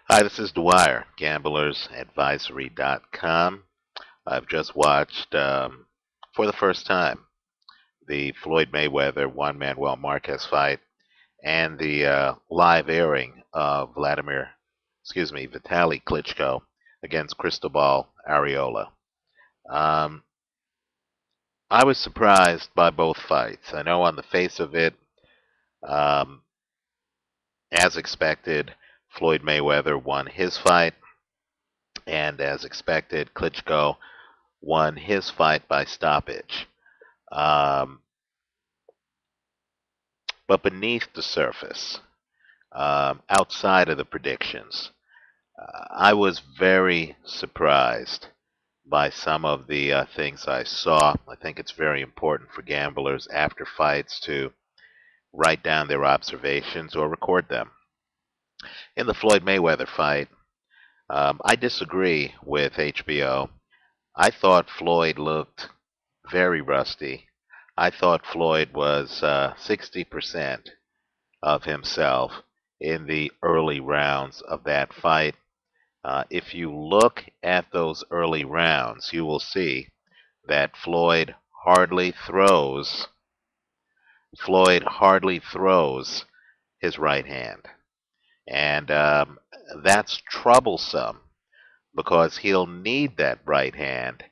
Hi, this is Dwyer, gamblersadvisory.com. I've just watched, for the first time, the Floyd Mayweather Juan Manuel Marquez fight and the live airing of Vitaly Klitschko against Cristobal Arreola. Um, I was surprised by both fights. I know on the face of it, um, as expected, Floyd Mayweather won his fight, and as expected, Klitschko won his fight by stoppage. Um, but beneath the surface, outside of the predictions, I was very surprised by some of the things I saw. I think it's very important for gamblers after fights to write down their observations or record them. In the Floyd Mayweather fight, I disagree with HBO. I thought Floyd looked very rusty. I thought Floyd was 60% of himself in the early rounds of that fight. If you look at those early rounds, you will see that hardly throws. Floyd hardly throws his right hand, and that's troublesome because he'll need that right hand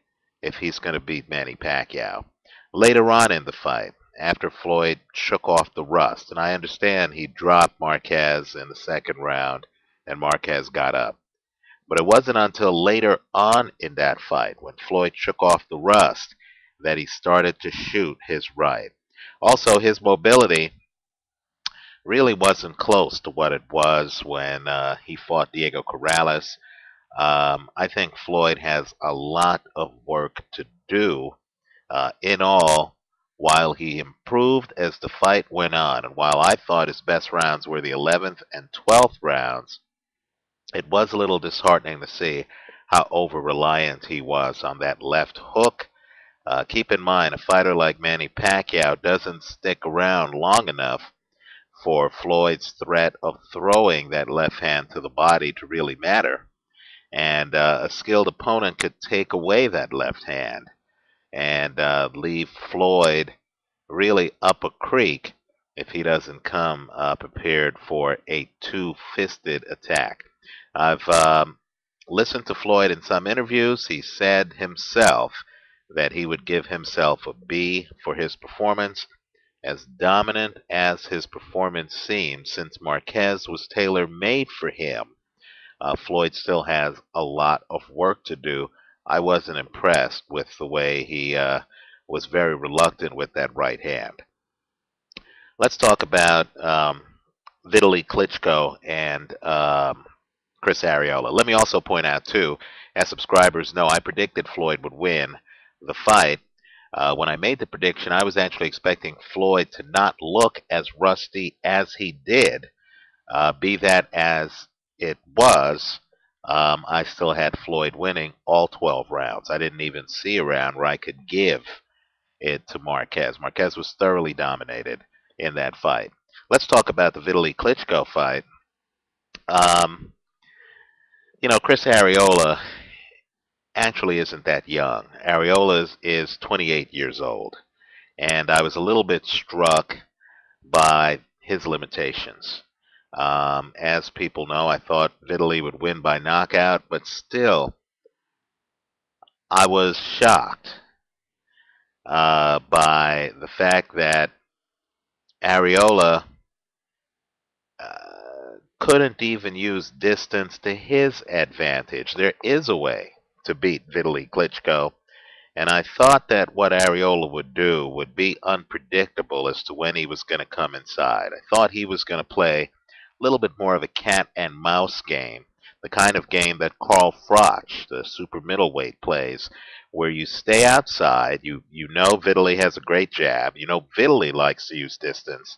if he's going to beat Manny Pacquiao. Later on in the fight, after Floyd shook off the rust, and I understand he dropped Marquez in the second round and Marquez got up. But it wasn't until later on in that fight, when Floyd shook off the rust, that he started to shoot his right. Also, his mobility really wasn't close to what it was when he fought Diego Corrales. I think Floyd has a lot of work to do in all while he improved as the fight went on. And while I thought his best rounds were the 11th and 12th rounds, it was a little disheartening to see how over reliant he was on that left hook. Keep in mind, a fighter like Manny Pacquiao doesn't stick around long enough for Floyd's threat of throwing that left hand to the body to really matter. And a skilled opponent could take away that left hand and leave Floyd really up a creek if he doesn't come prepared for a two-fisted attack. I've listened to Floyd in some interviews. He said himself that he would give himself a B for his performance. As dominant as his performance seemed, since Marquez was tailor-made for him, Floyd still has a lot of work to do. I wasn't impressed with the way he was very reluctant with that right hand. Let's talk about Vitaly Klitschko and Chris Arreola. Let me also point out, too, as subscribers know, I predicted Floyd would win the fight. When I made the prediction, I was actually expecting Floyd to not look as rusty as he did. Be that as it was, I still had Floyd winning all 12 rounds. I didn't even see a round where I could give it to Marquez. Marquez was thoroughly dominated in that fight. Let's talk about the Vitaly Klitschko fight. Um, Chris Arreola actually isn't that young. Arreola is 28 years old, and I was a little bit struck by his limitations. As people know, I thought Vitaly would win by knockout, but still, I was shocked by the fact that Arreola couldn't even use distance to his advantage. There is a way to beat Vitaly Klitschko, and I thought that what Arreola would do would be unpredictable as to when he was going to come inside. I thought he was going to play a little bit more of a cat and mouse game, the kind of game that Carl Froch, the super middleweight, plays, where you stay outside. You know Vitaly has a great jab. You know Vitaly likes to use distance.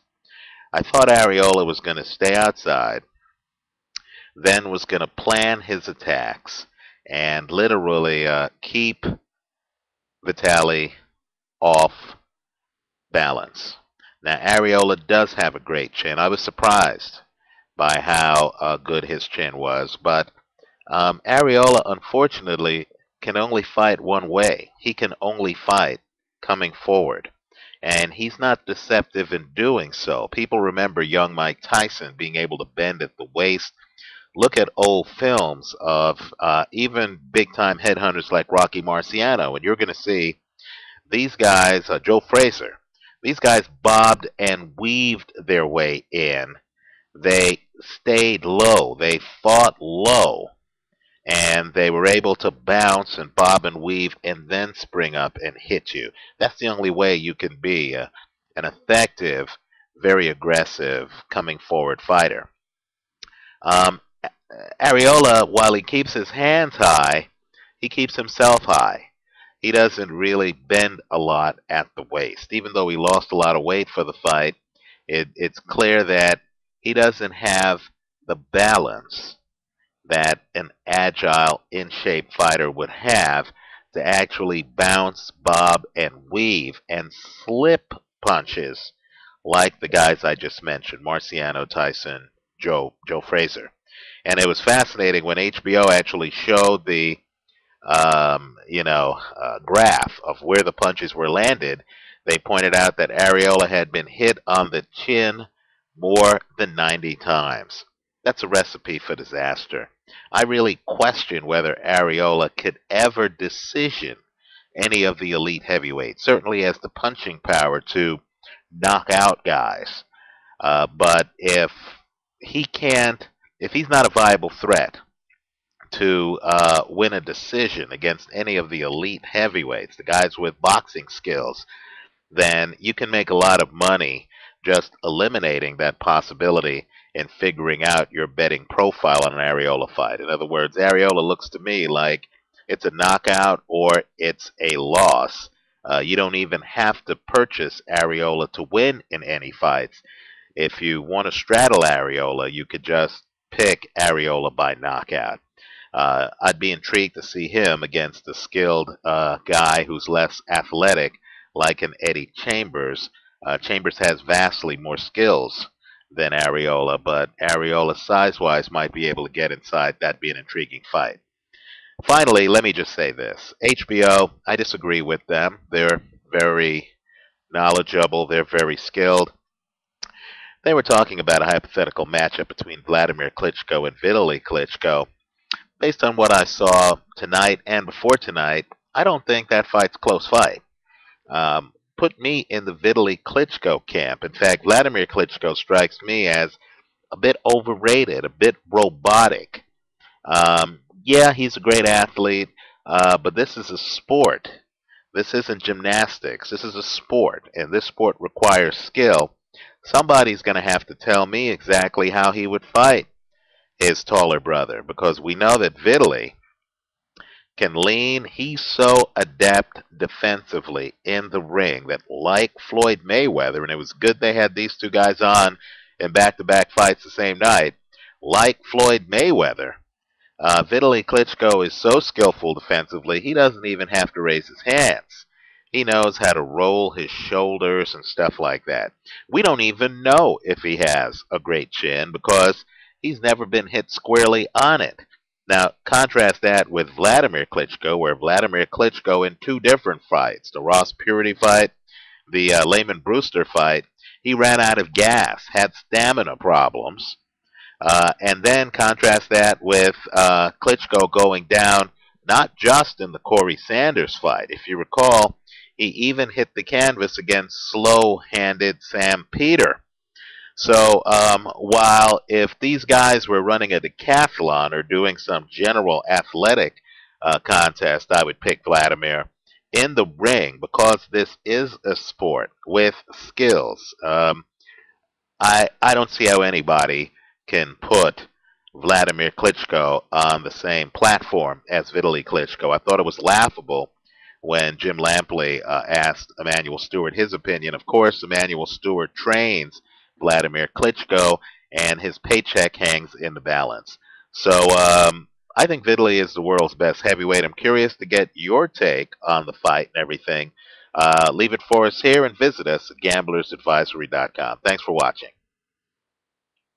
I thought Arreola was going to stay outside, then was going to plan his attacks and literally keep Vitaly off balance. Now, Arreola does have a great chin. I was surprised by how good his chin was. But Arreola, unfortunately, can only fight one way. He can only fight coming forward. And he's not deceptive in doing so. People remember young Mike Tyson being able to bend at the waist. Look at old films of even big time headhunters like Rocky Marciano, and you're going to see these guys, Joe Frazier, these guys bobbed and weaved their way in. They stayed low, they fought low, and they were able to bounce and bob and weave and then spring up and hit you. That's the only way you can be an effective, very aggressive, coming forward fighter. Um, Areola, while he keeps his hands high, he keeps himself high. He doesn't really bend a lot at the waist. Even though he lost a lot of weight for the fight, it's clear that he doesn't have the balance that an agile, in shape fighter would have to actually bounce, bob, and weave and slip punches like the guys I just mentioned, Marciano, Tyson, Joe Frazier. And it was fascinating when HBO actually showed the graph of where the punches were landed. They pointed out that Areola had been hit on the chin more than 90 times. That's a recipe for disaster. I really question whether Areola could ever decision any of the elite heavyweights. Certainly has the punching power to knock out guys. But he can't, if he's not a viable threat to win a decision against any of the elite heavyweights, the guys with boxing skills, then you can make a lot of money just eliminating that possibility and figuring out your betting profile on an Areola fight. In other words, Areola looks to me like it's a knockout or it's a loss. You don't even have to purchase Areola to win in any fights. If you want to straddle Areola, you could just pick Areola by knockout. I'd be intrigued to see him against a skilled guy who's less athletic, like an Eddie Chambers. Chambers has vastly more skills than Areola, but Areola, size-wise, might be able to get inside. That'd be an intriguing fight. Finally, let me just say this. HBO, I disagree with them. They're very knowledgeable. They're very skilled. They were talking about a hypothetical matchup between Vladimir Klitschko and Vitaly Klitschko. Based on what I saw tonight and before tonight, I don't think that fight's a close fight. Put me in the Vitaly Klitschko camp. In fact, Vladimir Klitschko strikes me as a bit overrated, a bit robotic. Yeah, he's a great athlete, but this is a sport. This isn't gymnastics. This is a sport, and this sport requires skill. Somebody's going to have to tell me exactly how he would fight his taller brother, because we know that Vitaly can lean. He's so adept defensively in the ring that, like Floyd Mayweather, and it was good they had these two guys on in back-to-back fights the same night, like Floyd Mayweather, Vitaly Klitschko is so skillful defensively, he doesn't even have to raise his hands. He knows how to roll his shoulders and stuff like that. We don't even know if he has a great chin because he's never been hit squarely on it. Now, contrast that with Vladimir Klitschko, where Vladimir Klitschko in two different fights, the Ross Purity fight, the Lehman Brewster fight, he ran out of gas, had stamina problems, and then contrast that with Klitschko going down not just in the Corey Sanders fight. If you recall, he even hit the canvas against slow-handed Sam Peter. So while if these guys were running a decathlon or doing some general athletic contest, I would pick Vladimir. In the ring, because this is a sport with skills, I don't see how anybody can put Vladimir Klitschko on the same platform as Vitaly Klitschko. I thought it was laughable when Jim Lampley asked Emmanuel Stewart his opinion. Of course, Emmanuel Stewart trains Vladimir Klitschko, and his paycheck hangs in the balance. So I think Vitaly is the world's best heavyweight. I'm curious to get your take on the fight and everything. Leave it for us here and visit us at gamblersadvisory.com. Thanks for watching.